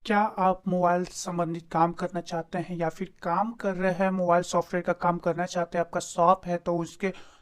क्या आप मोबाइल संबंधित काम करना चाहते हैं या फिर काम कर रहे हैं, मोबाइल सॉफ्टवेयर का काम करना चाहते हैं, आपका शॉप है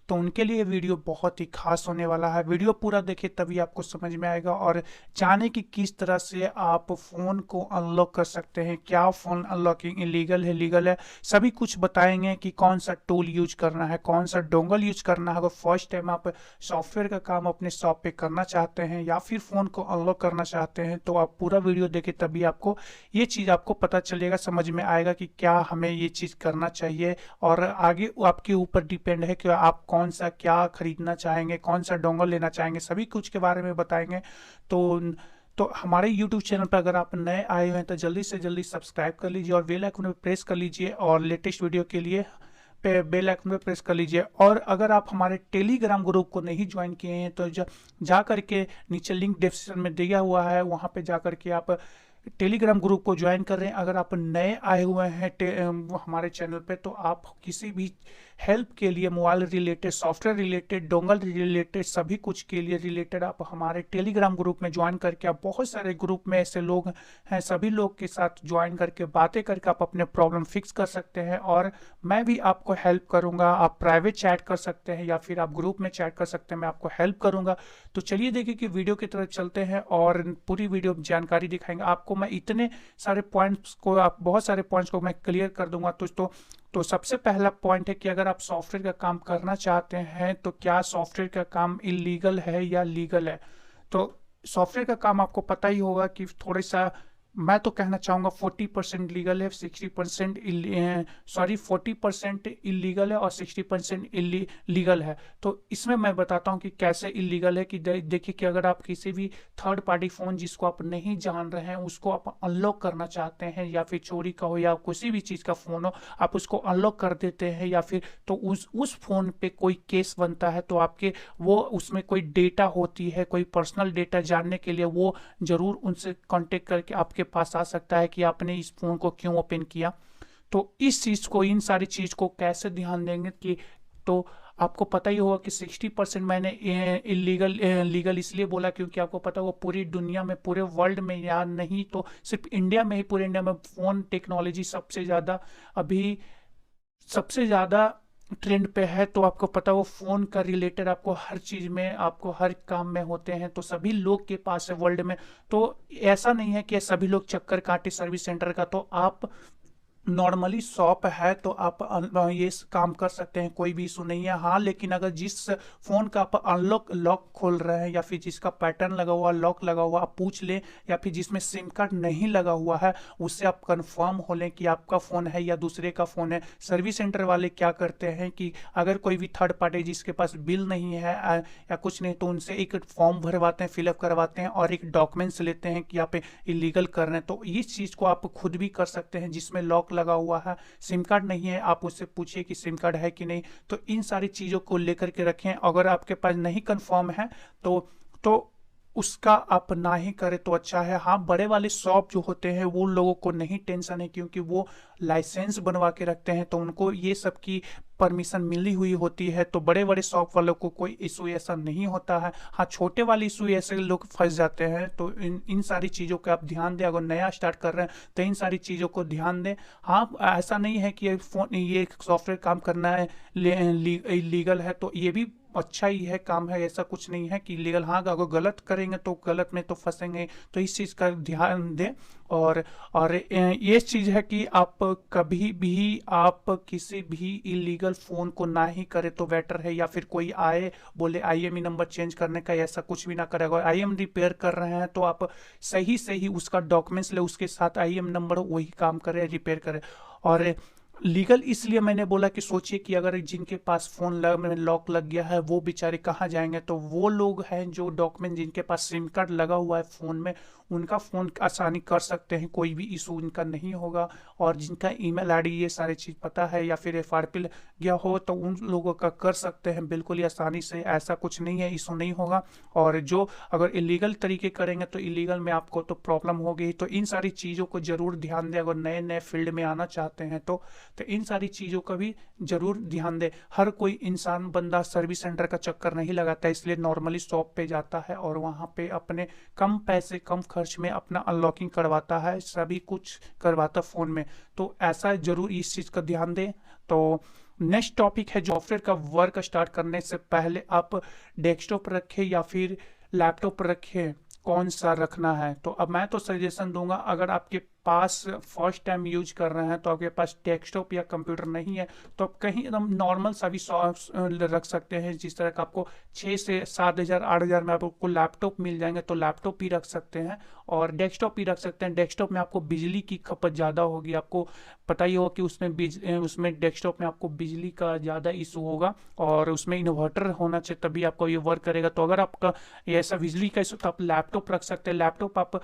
तो उनके लिए वीडियो बहुत ही खास होने वाला है। वीडियो पूरा देखिए तभी आपको समझ में आएगा और जाने कि किस तरह से आप फ़ोन को अनलॉक कर सकते हैं, क्या फ़ोन अनलॉकिंग इलीगल है, लीगल है, सभी कुछ बताएंगे कि कौन सा टूल यूज करना है, कौन सा डोंगल यूज करना है। अगर फर्स्ट टाइम आप सॉफ्टवेयर का काम अपने शॉप पे करना चाहते हैं या फिर फ़ोन को अनलॉक करना चाहते हैं तो आप पूरा वीडियो देखें तभी आपको ये चीज़ आपको पता चलेगा, समझ में आएगा कि क्या हमें ये चीज़ करना चाहिए। और आगे आपके ऊपर डिपेंड है कि आप कौन सा क्या खरीदना चाहेंगे, कौन सा डोंगल लेना चाहेंगे, सभी कुछ के बारे में बताएंगे। तो तो हमारे YouTube चैनल पर अगर आप नए आए हुए हैं तो जल्दी से जल्दी सब्सक्राइब कर लीजिए और बेल आइकन पर प्रेस कर लीजिए और लेटेस्ट वीडियो के लिए पे बेल आइकन पे प्रेस कर लीजिए। और अगर आप हमारे टेलीग्राम ग्रुप को नहीं ज्वाइन किए हैं तो जा करके नीचे लिंक डिस्क्रिप्शन में दिया हुआ है, वहाँ पे जा करके आप टेलीग्राम ग्रुप को ज्वाइन कर रहे हैं। अगर आप नए आए हुए हैं हमारे चैनल पे तो आप किसी भी हेल्प के लिए, mobile related, software related, dongle related, सभी कुछ के लिए रिलेटेड आप हमारे टेलीग्राम ग्रुप में ज्वाइन करके, आप बहुत सारे ग्रुप में ऐसे लोग हैं, सभी लोग के साथ ज्वाइन करके बातें करके आप अपने प्रॉब्लम फिक्स कर सकते हैं और मैं भी आपको हेल्प करूंगा। आप प्राइवेट चैट कर सकते हैं या फिर आप ग्रुप में चैट कर सकते हैं, मैं आपको हेल्प करूंगा। तो चलिए देखिए कि वीडियो की तरफ चलते हैं और पूरी वीडियो जानकारी दिखाएंगे आपको। मैं इतने सारे पॉइंट्स को, आप बहुत सारे पॉइंट्स को मैं क्लियर कर दूंगा। तो सबसे पहला पॉइंट है कि अगर आप सॉफ्टवेयर का काम करना चाहते हैं तो क्या सॉफ्टवेयर का काम इलीगल है या लीगल है। तो सॉफ्टवेयर का काम आपको पता ही होगा कि थोड़ा सा, मैं तो कहना चाहूँगा 40% लीगल है, 60% 40% इलीगल है और 60% लीगल है। तो इसमें मैं बताता हूँ कि कैसे इलीगल है। कि देखिए कि अगर आप किसी भी थर्ड पार्टी फ़ोन जिसको आप नहीं जान रहे हैं उसको आप अनलॉक करना चाहते हैं, या फिर चोरी का हो या किसी भी चीज़ का फ़ोन हो, आप उसको अनलॉक कर देते हैं या फिर तो उस फ़ोन पे कोई केस बनता है तो आपके वो उसमें कोई डेटा होती है, कोई पर्सनल डेटा जानने के लिए वो ज़रूर उनसे कांटेक्ट करके आपके पास आ सकता है कि आपने इस फ़ोन को क्यों ओपन किया। तो इस चीज़ को, इन सारी चीज़ को कैसे ध्यान देंगे कि, तो आपको पता ही होगा कि 60% मैंने इलीगल लीगल इसलिए बोला क्योंकि आपको पता होगा पूरी दुनिया में, पूरे वर्ल्ड में, या नहीं तो सिर्फ इंडिया में ही, पूरे इंडिया में फ़ोन टेक्नोलॉजी सबसे ज़्यादा अभी सबसे ज़्यादा ट्रेंड पे है। तो आपको पता हो फ़ोन का रिलेटेड आपको हर चीज़ में, आपको हर काम में होते हैं, तो सभी लोग के पास है वर्ल्ड में। तो ऐसा नहीं है कि सभी लोग चक्कर काटे सर्विस सेंटर का। तो आप नॉर्मली शॉप है तो आप ये काम कर सकते हैं, कोई भी इशू नहीं है। हाँ, लेकिन अगर जिस फ़ोन का आप अनलॉक लॉक खोल रहे हैं या फिर जिसका पैटर्न लगा हुआ, लॉक लगा हुआ, आप पूछ लें, या फिर जिसमें सिम कार्ड नहीं लगा हुआ है उससे आप कंफर्म हो लें कि आपका फ़ोन है या दूसरे का फ़ोन है। सर्विस सेंटर वाले क्या करते हैं कि अगर कोई भी थर्ड पार्टी जिसके पास बिल नहीं है या कुछ नहीं, तो उनसे एक फॉर्म भरवाते हैं, फिलअप करवाते हैं और एक डॉक्यूमेंट्स लेते हैं कि आप इलीगल कर रहे हैं। तो इस चीज़ को आप खुद भी कर सकते हैं। जिसमें लॉक लगा हुआ है, सिम कार्ड नहीं है, आप उससे पूछिए कि सिम कार्ड है कि नहीं। तो इन सारी चीज़ों को लेकर के रखें। अगर आपके पास नहीं कंफर्म है तो उसका आप ना ही करें तो अच्छा है। हाँ, बड़े वाले शॉप जो होते हैं वो लोगों को नहीं टेंशन है क्योंकि वो लाइसेंस बनवा के रखते हैं तो उनको ये सब की परमिशन मिली हुई होती है। तो बड़े बड़े शॉप वालों को कोई इशू ऐसा नहीं होता है। हाँ, छोटे वाले इशू ऐसे लोग फंस जाते हैं। तो इन सारी चीज़ों का आप ध्यान दें। अगर नया स्टार्ट कर रहे हैं तो इन सारी चीज़ों को ध्यान दें। हाँ, ऐसा नहीं है कि ये सॉफ्टवेयर काम करना है लीगल है तो ये भी अच्छा ही है, काम है, ऐसा कुछ नहीं है कि लीगल। हाँ, अगर गलत करेंगे तो गलत में तो फंसेंगे। तो इस चीज़ का ध्यान दें। और ये चीज़ है कि आप कभी भी आप किसी भी इलीगल फ़ोन को ना ही करें तो बेटर है। या फिर कोई आए बोले आईएमई नंबर चेंज करने का, ऐसा कुछ भी ना करें। अगर आईएम रिपेयर कर रहे हैं तो आप सही से ही उसका डॉक्यूमेंट्स ले, उसके साथ आईएम नंबर वही काम करे, रिपेयर करे। और लीगल इसलिए मैंने बोला कि सोचिए कि अगर जिनके पास फ़ोन लॉक लग गया है वो बेचारे कहाँ जाएंगे। तो वो लोग हैं जो डॉक्यूमेंट, जिनके पास सिम कार्ड लगा हुआ है फ़ोन में, उनका फ़ोन आसानी कर सकते हैं, कोई भी इशू उनका नहीं होगा। और जिनका ईमेल आईडी ये सारी चीज़ पता है या फिर एफआरपी गया हो तो उन लोगों का कर सकते हैं बिल्कुल ही आसानी से, ऐसा कुछ नहीं है, इशू नहीं होगा। और जो अगर इलीगल तरीके करेंगे तो इलीगल में आपको तो प्रॉब्लम होगी। तो इन सारी चीज़ों को ज़रूर ध्यान दें अगर नए नए फील्ड में आना चाहते हैं तो इन सारी चीज़ों का भी जरूर ध्यान दे। हर कोई इंसान बंदा सर्विस सेंटर का चक्कर नहीं लगाता, इसलिए नॉर्मली शॉप पे जाता है और वहाँ पे अपने कम पैसे कम खर्च में अपना अनलॉकिंग करवाता है, सभी कुछ करवाता फ़ोन में। तो ऐसा ज़रूर इस चीज़ का ध्यान दें। तो नेक्स्ट टॉपिक है, सॉफ्टवेयर का वर्क स्टार्ट करने से पहले आप डेस्कटॉप रखें या फिर लैपटॉप रखें, कौन सा रखना है। तो अब मैं तो सजेशन दूंगा, अगर आपके पास फर्स्ट टाइम यूज कर रहे हैं तो आपके पास डेस्कटॉप या कंप्यूटर नहीं है तो आप कहीं एकदम नॉर्मल सा भी रख सकते हैं। जिस तरह का आपको 6 से 7 हज़ार 8 हज़ार में आपको लैपटॉप मिल जाएंगे तो लैपटॉप भी रख सकते हैं और डेस्कटॉप भी रख सकते हैं। डेस्कटॉप में आपको बिजली की खपत ज़्यादा होगी, आपको पता ही होगा कि उसमें डेस्कटॉप में आपको बिजली का ज़्यादा इशू होगा और उसमें इन्वर्टर होना चाहिए तभी आपको ये वर्क करेगा। तो अगर आपका ऐसा बिजली का इशू तो आप लैपटॉप रख सकते हैं। लैपटॉप आप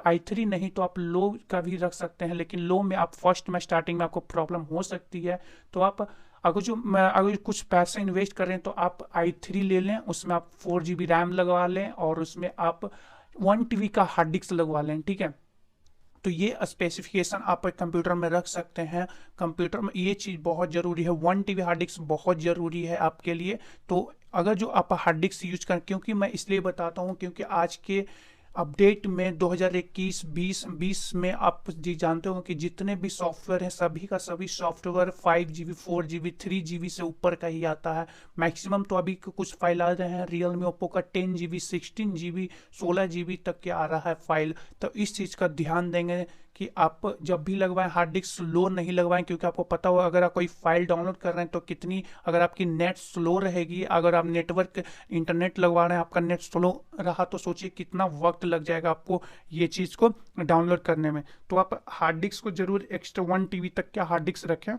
i3 नहीं तो आप लो का भी रख सकते हैं, लेकिन लो में आप फर्स्ट में स्टार्टिंग में आपको प्रॉब्लम हो सकती है। तो आप अगर कुछ पैसे इन्वेस्ट करें तो आप i3 ले लें, उसमें आप 4 GB रैम लगवा लें और उसमें आप 1 TB का हार्ड डिस्क लगवा लें, ठीक है। तो ये स्पेसिफिकेशन आप कंप्यूटर में रख सकते हैं। कंप्यूटर में ये चीज़ बहुत ज़रूरी है, 1 TB हार्ड डिस्क बहुत ज़रूरी है आपके लिए। तो अगर जो आप हार्ड डिस्क यूज करें, क्योंकि मैं इसलिए बताता हूँ क्योंकि आज के अपडेट में 2021-20 में आप जी जानते हो कि जितने भी सॉफ्टवेयर हैं सभी का सभी सॉफ्टवेयर 5 GB 4 GB 3 GB से ऊपर का ही आता है। मैक्सिमम तो अभी कुछ फाइल आ रहे हैं रियलमी ओप्पो का 10 GB 16 GB 16 GB तक के आ रहा है फाइल। तो इस चीज़ का ध्यान देंगे कि आप जब भी लगवाएं हार्ड डिस्क स्लो नहीं लगवाएं, क्योंकि आपको पता होगा अगर आप कोई फाइल डाउनलोड कर रहे हैं तो कितनी, अगर आपकी नेट स्लो रहेगी, अगर आप नेटवर्क इंटरनेट लगवा रहे हैं आपका नेट स्लो रहा तो सोचिए कितना वक्त लग जाएगा आपको ये चीज़ को डाउनलोड करने में। तो आप हार्ड डिस्क को जरूर एक्स्ट्रा 1 TB तक का हार्ड डिस्क रखें।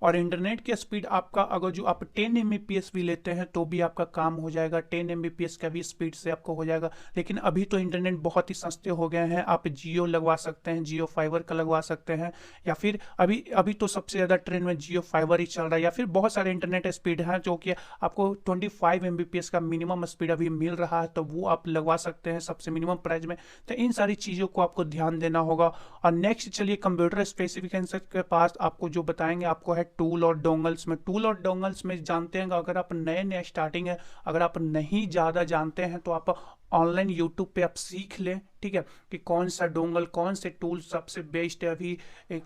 और इंटरनेट की स्पीड आपका, अगर जो आप 10 Mbps भी लेते हैं तो भी आपका काम हो जाएगा, 10 Mbps का भी स्पीड से आपको हो जाएगा। लेकिन अभी तो इंटरनेट बहुत ही सस्ते हो गए हैं, आप जियो लगवा सकते हैं, जियो फाइबर का लगवा सकते हैं, या फिर अभी तो सबसे ज़्यादा ट्रेंड में जियो फाइबर ही चल रहा है। या फिर बहुत सारे इंटरनेट स्पीड हैं जो कि आपको 25 Mbps का मिनिमम स्पीड अभी मिल रहा है, तो वो आप लगवा सकते हैं सबसे मिनिमम प्राइस में। तो इन सारी चीज़ों को आपको ध्यान देना होगा। और नेक्स्ट चलिए कंप्यूटर स्पेसिफिकेशन के पास आपको जो बताएंगे आपको है टूल और डोंगल्स में। टूल और डोंगल्स में जानते हैं, अगर आप नए स्टार्टिंग है, अगर आप नहीं ज़्यादा जानते हैं तो आप ऑनलाइन यूट्यूब पे आप सीख लें, ठीक है, कि कौन सा डोंगल कौन से टूल सबसे बेस्ट है, अभी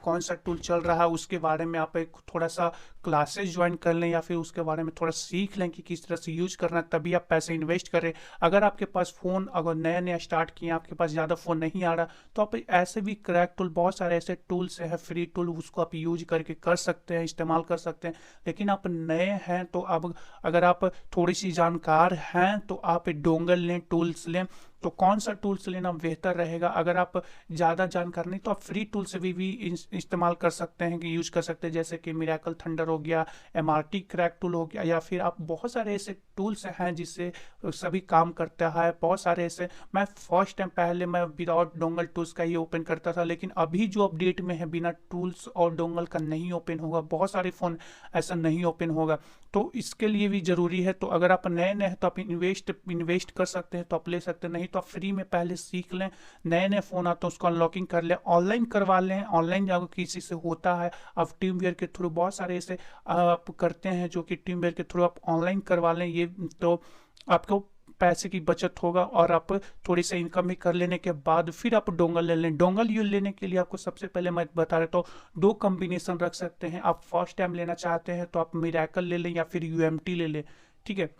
कौन सा टूल चल रहा है उसके बारे में आप एक थोड़ा सा क्लासेस ज्वाइन कर लें या फिर उसके बारे में थोड़ा सीख लें कि किस तरह से यूज करना है, तभी आप पैसे इन्वेस्ट करें। अगर आपके पास फ़ोन अगर नया स्टार्ट किए, आपके पास ज़्यादा फ़ोन नहीं आ रहा तो आप ऐसे भी क्रैक टूल, बहुत सारे ऐसे टूल्स हैं फ्री टूल, उसको आप यूज करके कर सकते हैं, इस्तेमाल कर सकते हैं। लेकिन आप नए हैं तो अब अगर आप थोड़ी सी जानकार हैं तो आप डोंगल लें, टूल्स लें। तो कौन सा टूल्स लेना बेहतर रहेगा, अगर आप ज़्यादा जानकार नहीं तो आप फ्री टूल से भी इस्तेमाल कर सकते हैं कि यूज कर सकते हैं, जैसे कि मिरेकल थंडर हो गया, MRT क्रैक टूल हो गया, या फिर आप बहुत सारे ऐसे टूल्स हैं जिससे सभी काम करता है। बहुत सारे ऐसे, मैं फर्स्ट टाइम पहले मैं विदाउट डोंगल टूल्स का ही ओपन करता था, लेकिन अभी जो अपडेट में है बिना टूल्स और डोंगल का नहीं ओपन होगा, बहुत सारे फ़ोन ऐसा नहीं ओपन होगा। तो इसके लिए भी ज़रूरी है। तो अगर आप नए हैं तो आप इन्वेस्ट कर सकते हैं तो आप ले सकते हैं, नहीं तो आप फ्री में पहले सीख लें। नए फ़ोन आता है उसको अनलॉकिंग कर लें, ऑनलाइन करवा लें। ऑनलाइन अगर किसी से होता है, आप टीमवेयर के थ्रू बहुत सारे ऐसे आप करते हैं जो कि टीमवेयर के थ्रू आप ऑनलाइन करवा लें, ये तो आपको पैसे की बचत होगा और आप थोड़ी सी इनकम भी कर लेने के बाद फिर आप डोंगल ले लें। डोंगल यूज लेने के लिए आपको सबसे पहले मैं बता रहा तो 2 कॉम्बिनेशन रख सकते हैं। आप फर्स्ट टाइम लेना चाहते हैं तो आप मिरेकल ले लें या फिर UMT ले लें, ठीक है।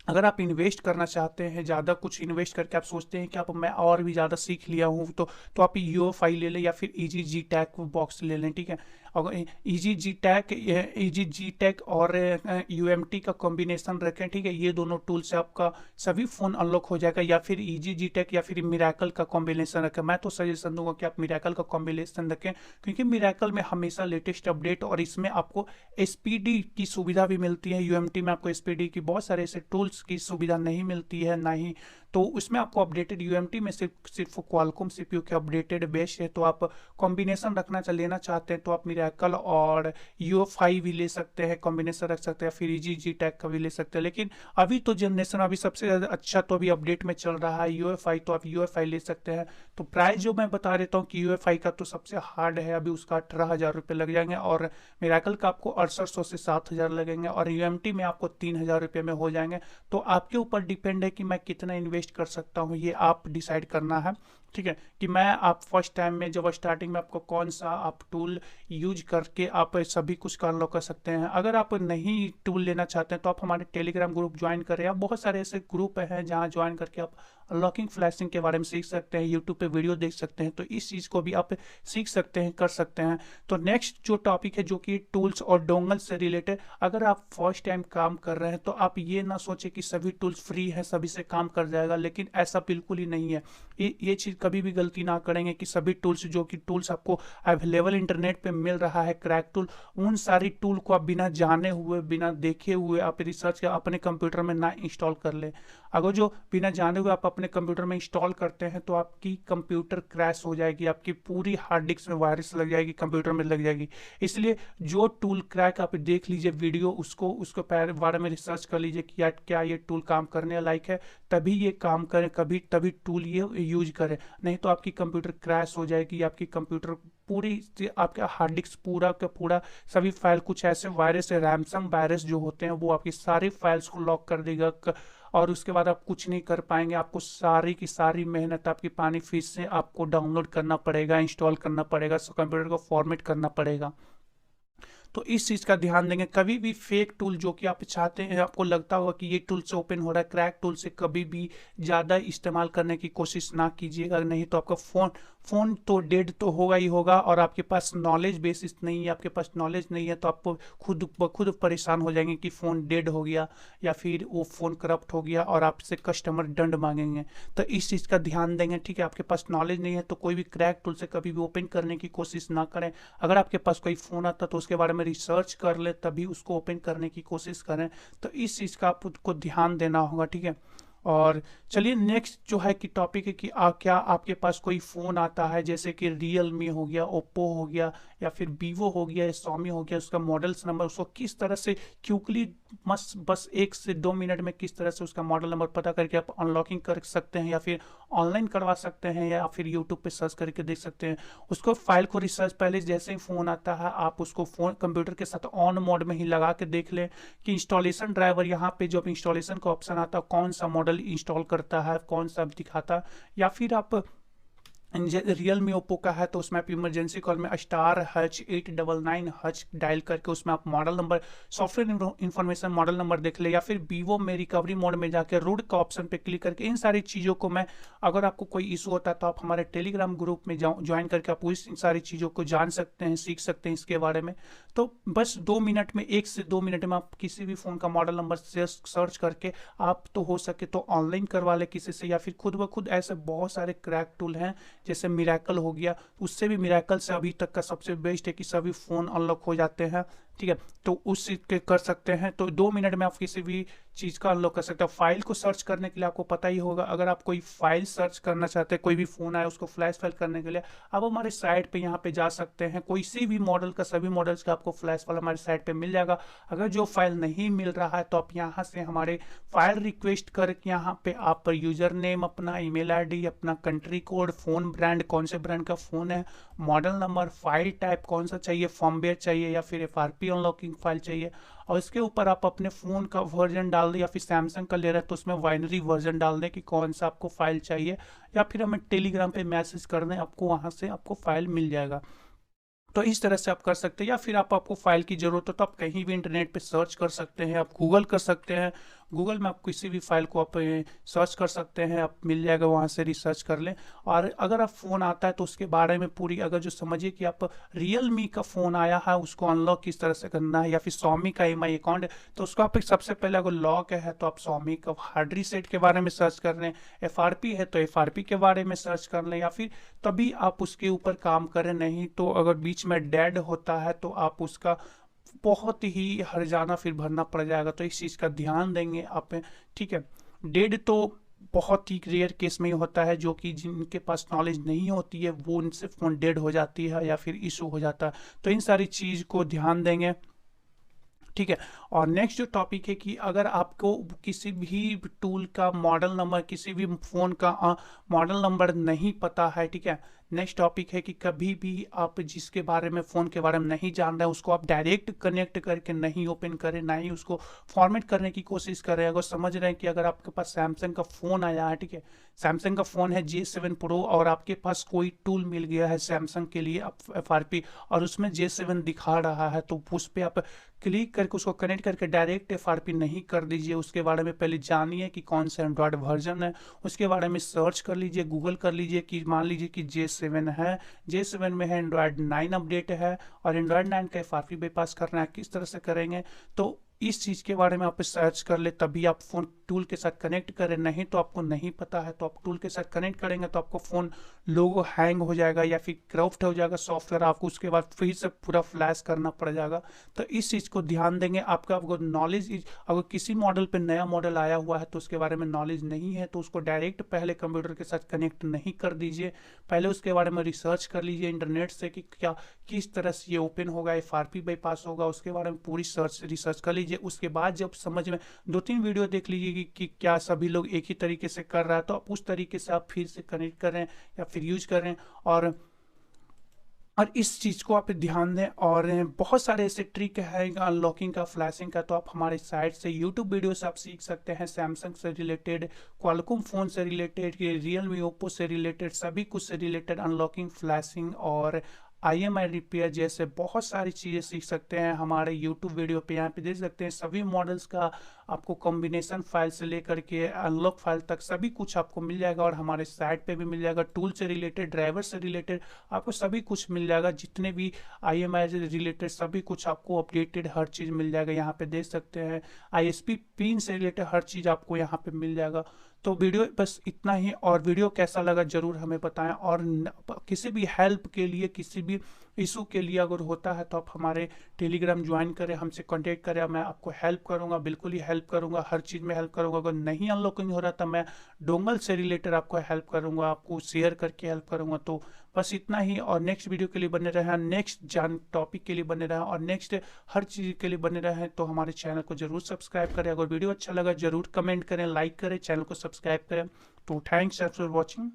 अगर आप इन्वेस्ट करना चाहते हैं, ज़्यादा कुछ इन्वेस्ट करके आप सोचते हैं कि आप मैं और भी ज़्यादा सीख लिया हूँ तो आप UEFI ले लें या फिर EasyG-Tech बॉक्स ले लें, ठीक है। अगर EasyG-Tech और UMT का कॉम्बिनेशन रखें, ठीक है, ये दोनों टूल से आपका सभी फ़ोन अनलॉक हो जाएगा। या फिर EasyG-Tech या फिर मिरेकल का कॉम्बिनेशन रखें। मैं तो सजेशन दूंगा कि आप मिरेकल का कॉम्बिनेशन रखें, क्योंकि मिरेकल में हमेशा लेटेस्ट अपडेट और इसमें आपको SPD की सुविधा भी मिलती है। UMT में आपको SPD की बहुत सारे ऐसे टूल्स की सुविधा नहीं मिलती है, ना ही तो उसमें आपको अपडेटेड UMT में सिर्फ क्वालकॉम CPU के अपडेटेड बेस है। तो आप कॉम्बिनेशन रखना लेना चाहते हैं तो आप मिरेकल और UEFI भी ले सकते हैं, कॉम्बिनेशन रख सकते हैं, फिर EasyG-Tech का भी ले सकते हैं। लेकिन अभी तो जनरेशन अभी सबसे ज़्यादा अच्छा तो अभी अपडेट में चल रहा है UEFI, तो आप UEFI ले सकते हैं। तो प्राइस जो मैं बता देता हूँ कि UEFI का तो सबसे हार्ड है, अभी उसका 18,000 रुपये लग जाएंगे और मिरेकल का आपको 6800 से 7,000 लगेंगे और UMT में आपको 3,000 रुपये में हो जाएंगे। तो आपके ऊपर डिपेंड है कि मैं कितना इन्वेस्ट सजेस्ट कर सकता हूँ, ये आप डिसाइड करना है, ठीक है, कि मैं आप फर्स्ट टाइम में जब स्टार्टिंग में आपको कौन सा आप टूल यूज करके आप सभी कुछ का अनलॉक कर सकते हैं। अगर आप नहीं टूल लेना चाहते हैं तो आप हमारे टेलीग्राम ग्रुप ज्वाइन करें। आप बहुत सारे ऐसे ग्रुप हैं जहां ज्वाइन करके आप अनलॉकिंग फ्लैशिंग के बारे में सीख सकते हैं, यूट्यूब पे वीडियो देख सकते हैं, तो इस चीज़ को भी आप सीख सकते हैं, कर सकते हैं। तो नेक्स्ट जो टॉपिक है जो कि टूल्स और डोंगल से रिलेटेड, अगर आप फर्स्ट टाइम काम कर रहे हैं तो आप ये ना सोचें कि सभी टूल्स फ्री है, सभी से काम कर जाएगा, लेकिन ऐसा बिल्कुल ही नहीं है। ये चीज़ कभी भी गलती ना करेंगे कि सभी टूल्स जो कि टूल्स आपको अवेलेबल इंटरनेट पे मिल रहा है, क्रैक टूल, उन सारी टूल को आप बिना जाने हुए, बिना देखे हुए आप रिसर्च के अपने कंप्यूटर में ना इंस्टॉल कर लें। अगर जो बिना जाने हुए आप अपने कंप्यूटर में इंस्टॉल करते हैं तो आपकी कंप्यूटर क्रैश हो जाएगी, आपकी पूरी हार्ड डिस्क में वायरस लग जाएगी, कंप्यूटर में लग जाएगी। इसलिए जो टूल क्रैक आप देख लीजिए वीडियो, उसको बारे में रिसर्च कर लीजिए कि क्या ये टूल काम करने लायक है, तभी ये काम करें, तभी टूल ये यूज करें, नहीं तो आपकी कंप्यूटर क्रैश हो जाएगी। आपकी कंप्यूटर पूरी आपका हार्ड डिस्क पूरा का पूरा सभी फाइल, कुछ ऐसे वायरस है, रैमसम वायरस जो होते हैं वो आपकी सारी फाइल्स को लॉक कर देगा और उसके बाद आप कुछ नहीं कर पाएंगे। आपको सारी की सारी मेहनत आपकी पानी फिर से आपको डाउनलोड करना पड़ेगा, इंस्टॉल करना पड़ेगा, कंप्यूटर को फॉर्मेट करना पड़ेगा। तो इस चीज़ का ध्यान देंगे। कभी भी फेक टूल जो कि आप चाहते हैं, आपको लगता होगा कि ये टूल से ओपन हो रहा है, क्रैक टूल से कभी भी ज़्यादा इस्तेमाल करने की कोशिश ना कीजिएगा, नहीं तो आपका फ़ोन तो डेड तो होगा ही होगा, और आपके पास नॉलेज बेसिस नहीं है, आपके पास नॉलेज नहीं है तो आप खुद परेशान हो जाएंगे कि फ़ोन डेड हो गया या फिर वो फ़ोन करप्ट हो गया और आपसे कस्टमर दंड मांगेंगे। तो इस चीज़ का ध्यान देंगे, ठीक है। आपके पास नॉलेज नहीं है तो कोई भी क्रैक टूल से कभी भी ओपन करने की कोशिश ना करें। अगर आपके पास कोई फ़ोन आता तो उसके बारे में रिसर्च कर ले, तभी उसको ओपन करने की कोशिश करें। तो इस चीज़ का आपको ध्यान देना होगा, ठीक है। और चलिए नेक्स्ट जो है कि टॉपिक है कि क्या आपके पास कोई फ़ोन आता है जैसे कि रियलमी हो गया, ओप्पो हो गया या फिर वीवो हो गया, सोमी हो गया, उसका मॉडल्स नंबर, उसको किस तरह से क्विकली बस 1 से 2 मिनट में किस तरह से उसका मॉडल नंबर पता करके आप अनलॉकिंग कर सकते हैं या फिर ऑनलाइन करवा सकते हैं या फिर यूट्यूब पे सर्च करके देख सकते हैं। उसको फाइल को रिसर्च पहले जैसे ही फ़ोन आता है आप उसको फ़ोन कंप्यूटर के साथ ऑन मोड में ही लगा के देख लें कि इंस्टॉलेशन ड्राइवर यहाँ पे जो इंस्टॉलेशन का ऑप्शन आता है कौन सा मॉडल इंस्टॉल करता है, कौन सा दिखाता, या फिर आप रियलमी ओप्पो का है तो उसमें आप इमरजेंसी कॉल में *899# डायल करके उसमें आप model number, software information, model number देख ले, या फिर वीवो में रिकवरी मोड में जाकर रूट का ऑप्शन पे क्लिक करके इन सारी चीज़ों को मैं, अगर आपको कोई इशू होता है तो आप हमारे टेलीग्राम ग्रुप में ज्वाइन करके आप इन सारी चीज़ों को जान सकते हैं, सीख सकते हैं इसके बारे में। तो बस 2 मिनट में, 1 से 2 मिनट में आप किसी भी फ़ोन का मॉडल नंबर से सर्च करके आप तो हो सके तो ऑनलाइन करवा ले किसी से, या फिर खुद ब खुद। ऐसे बहुत सारे क्रैक टूल हैं जैसे मिरेकल हो गया, उससे भी मिरेकल से अभी तक का सबसे बेस्ट है कि सभी फ़ोन अनलॉक हो जाते हैं, ठीक है। तो उस चीज़ के कर सकते हैं। तो 2 मिनट में आप किसी भी चीज़ का अनलॉक कर सकते हैं। फाइल को सर्च करने के लिए आपको पता ही होगा, अगर आप कोई फाइल सर्च करना चाहते हैं, कोई भी फ़ोन आए उसको फ्लैश फाइल करने के लिए आप हमारे साइट पे यहाँ पे जा सकते हैं। कोई सी भी मॉडल का, सभी मॉडल्स का आपको फ्लैश फाइल हमारे साइट पे मिल जाएगा। अगर जो फाइल नहीं मिल रहा है तो आप यहाँ से हमारे फाइल रिक्वेस्ट करके यहाँ पे आप यूज़र नेम, अपना ईमेल आईडी, अपना कंट्री कोड, फ़ोन ब्रांड, कौन से ब्रांड का फ़ोन है, मॉडल नंबर, फाइल टाइप कौन सा चाहिए, फर्मवेयर चाहिए या फिर FRP अनलॉकिंग फाइल चाहिए, और इसके ऊपर आप अपने फ़ोन का वर्जन डाल दें, या फिर सैमसंग का ले रहे हैं तो उसमें बाइनरी वर्जन डाल दें कि कौन सा आपको फाइल चाहिए, या फिर हमें टेलीग्राम पे मैसेज कर दें, आपको वहाँ से आपको फाइल मिल जाएगा। तो इस तरह से आप कर सकते हैं। या फिर आपको फाइल की ज़रूरत हो तो आप कहीं भी इंटरनेट पे सर्च कर सकते हैं, आप गूगल कर सकते हैं, गूगल में आप किसी भी फाइल को आप सर्च कर सकते हैं, आप मिल जाएगा, वहाँ से रिसर्च कर लें। और अगर आप फ़ोन आता है तो उसके बारे में पूरी, अगर जो समझिए कि आप रियलमी का फ़ोन आया है उसको अनलॉक किस तरह से करना है, या फिर सोमी का EMI अकाउंट है तो उसको आप सबसे पहले अगर लॉक है तो आप सोमी का हार्ड रीसेट के बारे में सर्च कर लें, FRP है तो FRP के बारे में सर्च कर लें, या फिर तभी आप उसके ऊपर काम करें। नहीं तो अगर बीच में डेड होता है तो आप उसका बहुत ही हर्जाना फिर भरना पड़ जाएगा। तो इस चीज़ का ध्यान देंगे आप, ठीक है। डेड तो बहुत ही रेयर केस में ही होता है, जो कि जिनके पास नॉलेज नहीं होती है वो उनसे फ़ोन डेड हो जाती है या फिर इशू हो जाता है। तो इन सारी चीज़ को ध्यान देंगे, ठीक है। और नेक्स्ट जो टॉपिक है कि अगर आपको किसी भी टूल का मॉडल नंबर, किसी भी फ़ोन का मॉडल नंबर नहीं पता है, ठीक है, नेक्स्ट टॉपिक है कि कभी भी आप जिसके बारे में फ़ोन के बारे में नहीं जान रहे हैं उसको आप डायरेक्ट कनेक्ट करके नहीं ओपन करें, ना ही उसको फॉर्मेट करने की कोशिश करें। अगर समझ रहे हैं कि अगर आपके पास सैमसंग का फ़ोन आया है, ठीक है, सैमसंग का फ़ोन है J7 Pro और आपके पास कोई टूल मिल गया है सैमसंग के लिए FRP और उसमें J7 दिखा रहा है, तो उस पर आप क्लिक करके उसको कनेक्ट करके डायरेक्ट FRP नहीं कर दीजिए। उसके बारे में पहले जानिए कि कौन सा एंड्रॉयड वर्जन है, उसके बारे में सर्च कर लीजिए, गूगल कर लीजिए कि मान लीजिए कि J7 है, J7 में है एंड्रॉयड 9 अपडेट है और एंड्रॉयड 9 का FRP बाईपास करना है, किस तरह से करेंगे तो इस चीज़ के बारे में आप सर्च कर ले, तभी आप फ़ोन टूल के साथ कनेक्ट करें। नहीं तो आपको नहीं पता है तो आप टूल के साथ कनेक्ट करेंगे तो आपको फ़ोन लोगो हैंग हो जाएगा या फिर क्रॉप्ट हो जाएगा सॉफ्टवेयर, आपको उसके बाद फिर से पूरा फ्लैश करना पड़ जाएगा। तो इस चीज़ को ध्यान देंगे। आपको नॉलेज, अगर किसी मॉडल पे नया मॉडल आया हुआ है तो उसके बारे में नॉलेज नहीं है तो उसको डायरेक्ट पहले कंप्यूटर के साथ कनेक्ट नहीं कर दीजिए। पहले उसके बारे में रिसर्च कर लीजिए इंटरनेट से कि क्या किस तरह से ये ओपन होगा, FRP बाईपास होगा, उसके बारे में पूरी रिसर्च कर लीजिए। उसके बाद जब समझ में 2-3 वीडियो देख लीजिए कि क्या सभी लोग एक ही तरीके से कर रहा है तो आप उस तरीके से आप फिर से कनेक्ट करें या फिर यूज करें और इस चीज़ को आप ध्यान दें। और बहुत सारे ऐसे ट्रिक है अनलॉकिंग का, फ्लैशिंग का, तो आप हमारे साइट से यूट्यूब वीडियो से आप सीख सकते हैं। सैमसंग से रिलेटेड, क्वालकॉम फ़ोन से रिलेटेड, रियलमी, ओप्पो से रिलेटेड, सभी कुछ से रिलेटेड अनलॉकिंग, फ्लैशिंग और IMI रिपेयर जैसे बहुत सारी चीज़ें सीख सकते हैं हमारे यूट्यूब वीडियो पे। यहाँ पे देख सकते हैं सभी मॉडल्स का आपको कॉम्बिनेशन फाइल से लेकर के अनलॉक फाइल तक सभी कुछ आपको मिल जाएगा और हमारे साइट पे भी मिल जाएगा। टूल से रिलेटेड, ड्राइवर से रिलेटेड आपको सभी कुछ मिल जाएगा। जितने भी IMI से रिलेटेड सभी कुछ आपको अपडेटेड हर चीज़ मिल जाएगा। यहाँ पे देख सकते हैं ISP पिन से रिलेटेड हर चीज़ आपको यहाँ पे मिल जाएगा। तो वीडियो बस इतना ही, और वीडियो कैसा लगा ज़रूर हमें बताएं। और किसी भी हेल्प के लिए, किसी भी इशू के लिए अगर होता है तो आप हमारे टेलीग्राम ज्वाइन करें, हमसे कांटेक्ट करें, मैं आपको हेल्प करूंगा, बिल्कुल ही हेल्प करूंगा, हर चीज़ में हेल्प करूंगा। अगर नहीं अनलॉकिंग हो रहा तो मैं डोंगल से रिलेटेड आपको हेल्प करूंगा, आपको शेयर करके हेल्प करूंगा। तो बस इतना ही, और नेक्स्ट वीडियो के लिए बने रहें, नेक्स्ट टॉपिक के लिए बने रहें और नेक्स्ट हर चीज़ के लिए बने रहें। तो हमारे चैनल को जरूर सब्सक्राइब करें। अगर वीडियो अच्छा लगा जरूर कमेंट करें, लाइक करें, चैनल को सब्सक्राइब करें। तो थैंक्स फॉर वॉचिंग।